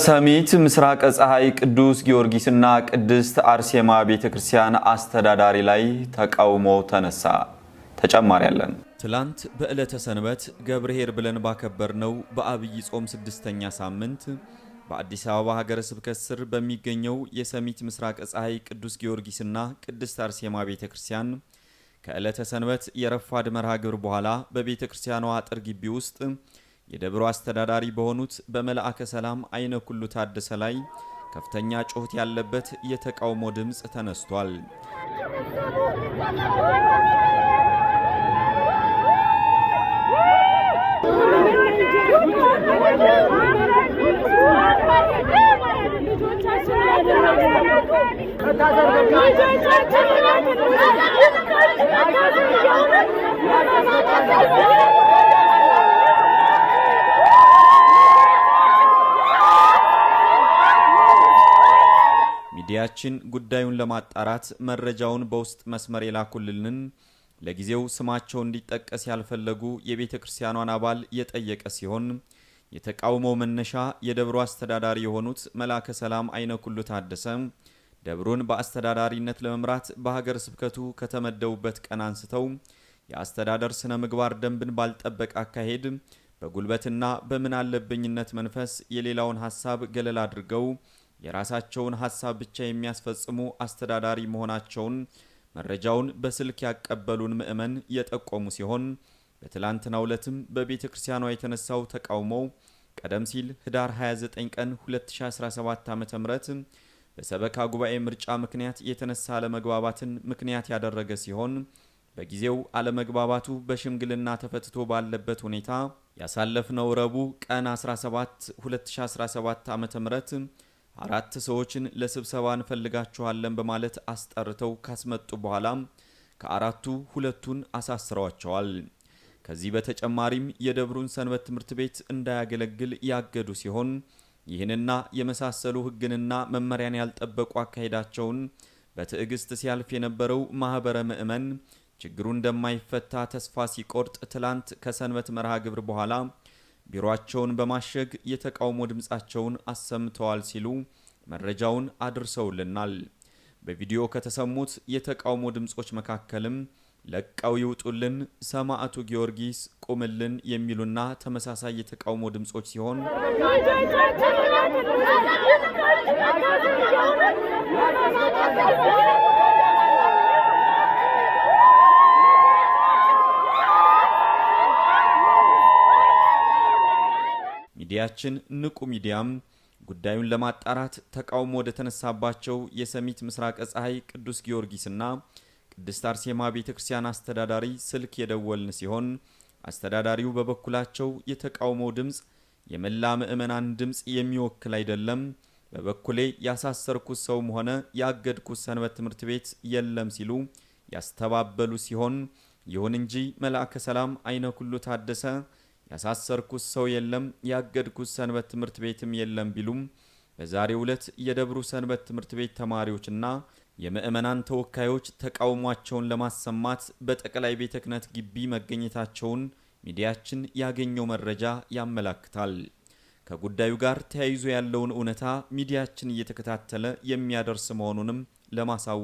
ሰሚት ምስራቅ ፀሐይ ቅዱስ ጊዮርጊስና ቅድስት አርሴማ ቤተክርስቲያን አስተዳዳሪ ላይ ተቃውሞ ተነሳ። ተጨማሪ ያለን ትላንት በዕለተ ሰንበት ገብርኄር ብለን ባከበርነው በአብይ ጾም 6ኛ ሳምንት በአዲስ አበባ ሀገረ ስብከት ስር በሚገኘው የሰሚት ምስራቅ ፀሐይ ቅዱስ ጊዮርጊስና ቅድስት አርሴማ ቤተክርስቲያን ከዕለተ ሰንበት የረፋድ መርሃ ግብር በኋላ በቤተክርስቲያኗ አጥር ግቢ ውስጥ የደብሩ አስተዳዳሪ በሆኑት በመልአከ ሰላም አይነ ኩሉ ታደሰ ላይ ከፍተኛ ጩኸት ያለበት የተቃውሞ ድምጽ ተነስቷል። ሚዲያችን ጉዳዩን ለማጣራት መረጃውን በውስጥ መስመር የላኩልንን ለጊዜው ስማቸው እንዲጠቀስ ያልፈለጉ የቤተ ክርስቲያኗን አባል የጠየቀ ሲሆን የተቃውሞው መነሻ የደብሩ አስተዳዳሪ የሆኑት መላከ ሰላም አይነ ኩሉ ታደሰ ደብሩን በአስተዳዳሪነት ለመምራት በሀገረ ስብከቱ ከተመደቡበት ቀን አንስተው የአስተዳደር ስነ ምግባር ደንብን ባልጠበቀ አካሄድ በጉልበትና በምን አለብኝነት መንፈስ የሌላውን ሐሳብ ገለል አድርገው የራሳቸውን ሐሳብ ብቻ የሚያስፈጽሙ አስተዳዳሪ መሆናቸውን መረጃውን በስልክ ያቀበሉን ምእመን የጠቆሙ ሲሆን በትላንትናው ዕለትም በቤተ ክርስቲያኗ የተነሳው ተቃውሞ ቀደም ሲል ህዳር 29 ቀን 2017 ዓ.ም በሰበካ ጉባኤ ምርጫ ምክንያት የተነሳ አለመግባባትን ምክንያት ያደረገ ሲሆን በጊዜው አለመግባባቱ በሽምግልና ተፈትቶ ባለበት ሁኔታ ያሳለፍነው ረቡዕ ቀን 17 2017 ዓ.ም አራት ሰዎችን ለስብሰባ እንፈልጋቸዋለን በማለት አስጠርተው ካስመጡ በኋላ ከአራቱ ሁለቱን አሳስረዋቸዋል። ከዚህ በተጨማሪም የደብሩን ሰንበት ትምህርት ቤት እንዳያገለግል ያገዱ ሲሆን ይህንና የመሳሰሉ ህግንና መመሪያን ያልጠበቁ አካሄዳቸውን በትዕግስት ሲያልፍ የነበረው ማህበረ ምእመን ችግሩ እንደማይፈታ ተስፋ ሲቆርጥ ትላንት ከሰንበት መርሃ ግብር በኋላ ቢሮአቸውን በማሸግ የተቃውሞ ድምጻቸውን አሰምተዋል ሲሉ መረጃውን አድርሰውልናል። በቪዲዮ ከተሰሙት የተቃውሞ ድምጾች መካከልም ለቀው ይውጡልን፣ ሰማዕቱ ጊዮርጊስ ቁምልን የሚሉና ተመሳሳይ የተቃውሞ ድምጾች ሲሆን ሚዲያችን ንቁ ሚዲያም ጉዳዩን ለማጣራት ተቃውሞ ወደ ተነሳባቸው የሰሚት ምስራቅ ፀሐይ ቅዱስ ጊዮርጊስና ቅድስት አርሴማ ቤተክርስቲያን አስተዳዳሪ ስልክ የደወልን ሲሆን አስተዳዳሪው በበኩላቸው የተቃውሞ ድምጽ የመላ ምእመናን ድምጽ የሚወክል አይደለም፣ በበኩሌ ያሳሰርኩት ሰውም ሆነ ያገድኩት ሰንበት ትምህርት ቤት የለም ሲሉ ያስተባበሉ ሲሆን ይሁን እንጂ መላከ ሰላም አይነ ኩሉ ታደሰ ያሳሰርኩት ሰው የለም ያገድኩት ሰንበት ትምህርት ቤትም የለም ቢሉም በዛሬው ዕለት የደብሩ ሰንበት ትምህርት ቤት ተማሪዎችና የምእመናን ተወካዮች ተቃውሟቸውን ለማሰማት በጠቅላይ ቤተ ክህነት ግቢ መገኘታቸውን ሚዲያችን ያገኘው መረጃ ያመለክታል። ከጉዳዩ ጋር ተያይዞ ያለውን እውነታ ሚዲያችን እየተከታተለ የሚያደርስ መሆኑንም ለማሳወቅ